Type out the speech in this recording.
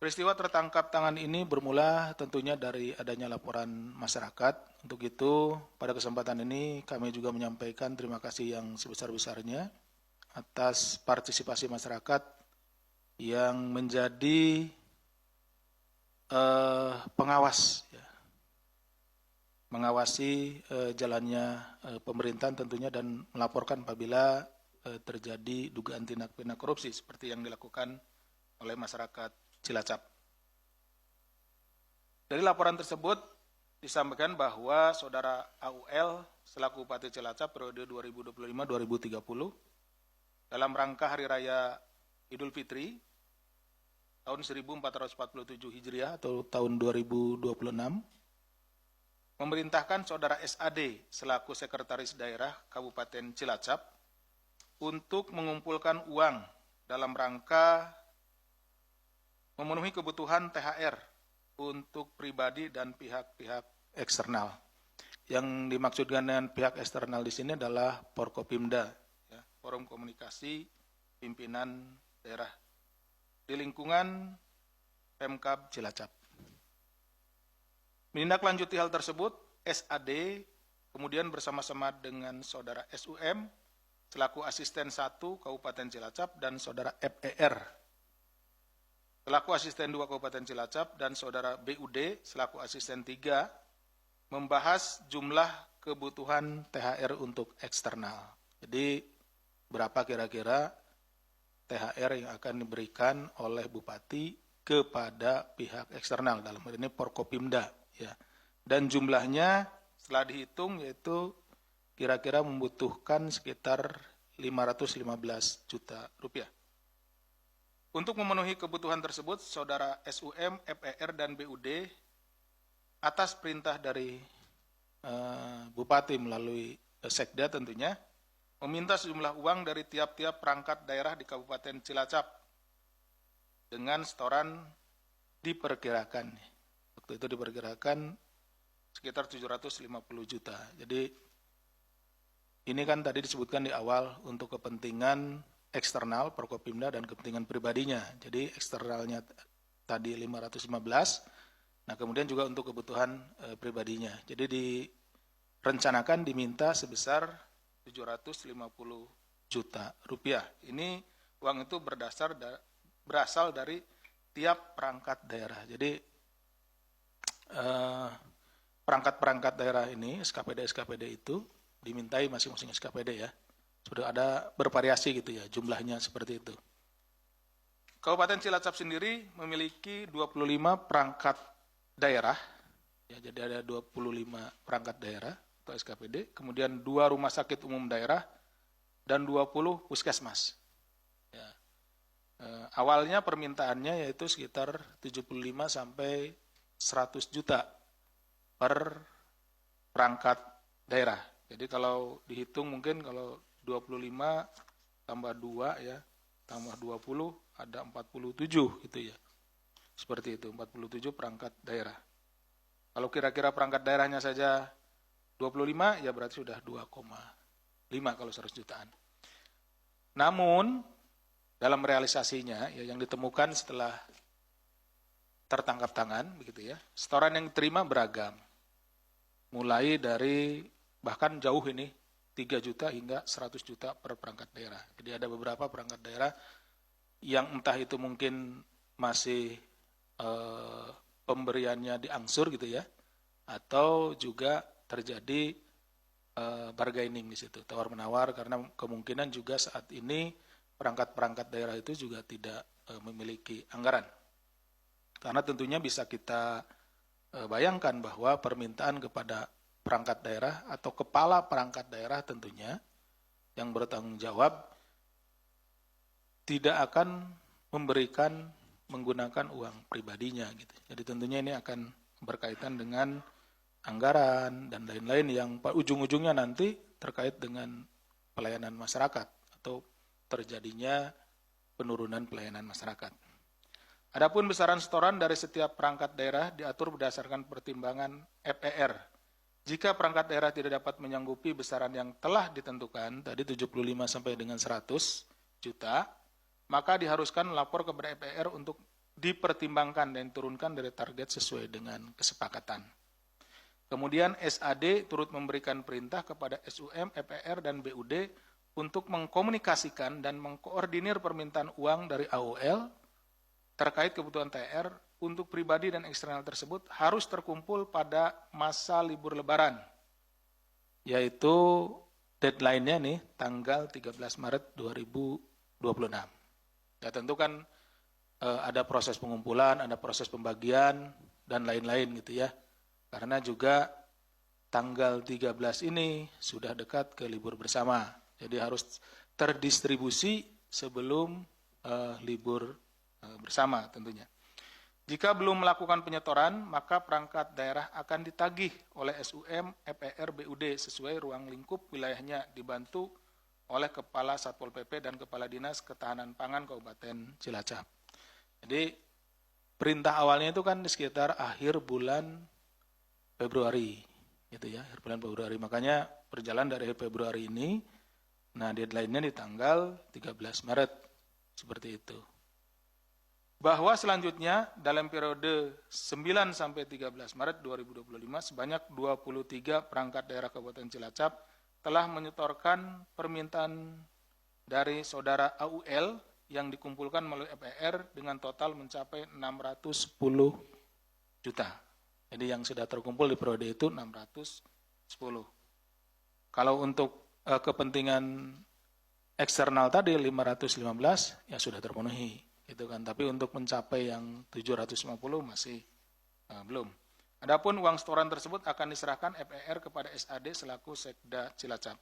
Peristiwa tertangkap tangan ini bermula tentunya dari adanya laporan masyarakat. Untuk itu, pada kesempatan ini kami juga menyampaikan terima kasih yang sebesar-besarnya atas partisipasi masyarakat yang menjadi pengawas, ya, mengawasi jalannya pemerintahan tentunya dan melaporkan apabila terjadi dugaan tindak pidana korupsi seperti yang dilakukan oleh masyarakat Cilacap. Dari laporan tersebut disampaikan bahwa Saudara AUL selaku Bupati Cilacap periode 2025-2030 dalam rangka Hari Raya Idul Fitri tahun 1447 Hijriah atau tahun 2026 memerintahkan Saudara SAD selaku Sekretaris Daerah Kabupaten Cilacap untuk mengumpulkan uang dalam rangka memenuhi kebutuhan THR untuk pribadi dan pihak-pihak eksternal. Yang dimaksudkan dengan pihak eksternal di sini adalah Forkopimda, ya, Forum Komunikasi Pimpinan Daerah di lingkungan Pemkab Cilacap. Menindaklanjuti hal tersebut, SAD kemudian bersama-sama dengan Saudara SUM selaku Asisten 1 Kabupaten Cilacap dan Saudara FER selaku Asisten 2 Kabupaten Cilacap dan Saudara BUD selaku Asisten 3 membahas jumlah kebutuhan THR untuk eksternal. Jadi berapa kira-kira THR yang akan diberikan oleh Bupati kepada pihak eksternal, dalam hal ini Forkopimda, ya. Dan jumlahnya setelah dihitung yaitu kira-kira membutuhkan sekitar 515 juta rupiah. Untuk memenuhi kebutuhan tersebut, Saudara SUM, FER, dan BUD atas perintah dari Bupati melalui Sekda tentunya, meminta sejumlah uang dari tiap-tiap perangkat daerah di Kabupaten Cilacap dengan setoran diperkirakan. Waktu itu diperkirakan sekitar 750 juta. Jadi ini kan tadi disebutkan di awal untuk kepentingan eksternal Forkopimda dan kepentingan pribadinya. Jadi eksternalnya tadi 515, nah kemudian juga untuk kebutuhan pribadinya. Jadi direncanakan diminta sebesar 750 juta rupiah. Ini uang itu berasal dari tiap perangkat daerah. Jadi perangkat-perangkat daerah ini, SKPD itu dimintai masing-masing SKPD, ya. Sudah ada bervariasi gitu ya, jumlahnya seperti itu. Kabupaten Cilacap sendiri memiliki 25 perangkat daerah, ya, jadi ada 25 perangkat daerah atau SKPD, kemudian 2 rumah sakit umum daerah, dan 20 puskesmas. Ya. Awalnya permintaannya yaitu sekitar 75 sampai 100 juta per perangkat daerah. Jadi kalau dihitung mungkin kalau 25 tambah 2 ya, tambah 20 ada 47 gitu ya. Seperti itu, 47 perangkat daerah. Kalau kira-kira perangkat daerahnya saja 25 ya berarti sudah 2,5 kalau 100 jutaan. Namun dalam realisasinya ya, yang ditemukan setelah tertangkap tangan begitu ya, setoran yang diterima beragam. Mulai dari bahkan jauh ini 3 juta hingga 100 juta per perangkat daerah. Jadi ada beberapa perangkat daerah yang entah itu mungkin masih pemberiannya diangsur gitu ya, atau juga terjadi bargaining di situ, tawar-menawar, karena kemungkinan juga saat ini perangkat-perangkat daerah itu juga tidak memiliki anggaran. Karena tentunya bisa kita bayangkan bahwa permintaan kepada perangkat daerah atau kepala perangkat daerah tentunya yang bertanggung jawab tidak akan memberikan menggunakan uang pribadinya gitu. Jadi tentunya ini akan berkaitan dengan anggaran dan lain-lain yang ujung-ujungnya nanti terkait dengan pelayanan masyarakat atau terjadinya penurunan pelayanan masyarakat. Adapun besaran setoran dari setiap perangkat daerah diatur berdasarkan pertimbangan FER. Jika perangkat daerah tidak dapat menyanggupi besaran yang telah ditentukan, tadi 75 sampai dengan 100 juta, maka diharuskan melapor kepada FER untuk dipertimbangkan dan diturunkan dari target sesuai dengan kesepakatan. Kemudian SAD turut memberikan perintah kepada SUM, EPR, dan BUD untuk mengkomunikasikan dan mengkoordinir permintaan uang dari AOL terkait kebutuhan TR untuk pribadi dan eksternal tersebut harus terkumpul pada masa libur Lebaran, yaitu deadline-nya nih tanggal 13 Maret 2026. Ya tentu kan ada proses pengumpulan, ada proses pembagian, dan lain-lain gitu ya. Karena juga tanggal 13 ini sudah dekat ke libur bersama. Jadi harus terdistribusi sebelum libur bersama tentunya. Jika belum melakukan penyetoran, maka perangkat daerah akan ditagih oleh SUM, EPR, BUD sesuai ruang lingkup wilayahnya dibantu oleh Kepala Satpol PP dan Kepala Dinas Ketahanan Pangan Kabupaten Cilacap. Jadi perintah awalnya itu kan di sekitar akhir bulan Februari, gitu ya, akhir bulan Februari. Makanya berjalan dari Februari ini, nah deadline-nya di tanggal 13 Maret, seperti itu. Bahwa selanjutnya dalam periode 9 sampai 13 Maret 2025 sebanyak 23 perangkat daerah Kabupaten Cilacap telah menyetorkan permintaan dari saudara AUL yang dikumpulkan melalui EPR dengan total mencapai 610 juta. Jadi yang sudah terkumpul di periode itu 610. Kalau untuk kepentingan eksternal tadi 515 ya sudah terpenuhi, gitu kan. Tapi untuk mencapai yang 750 masih belum. Adapun uang setoran tersebut akan diserahkan EPR kepada SAD selaku Sekda Cilacap.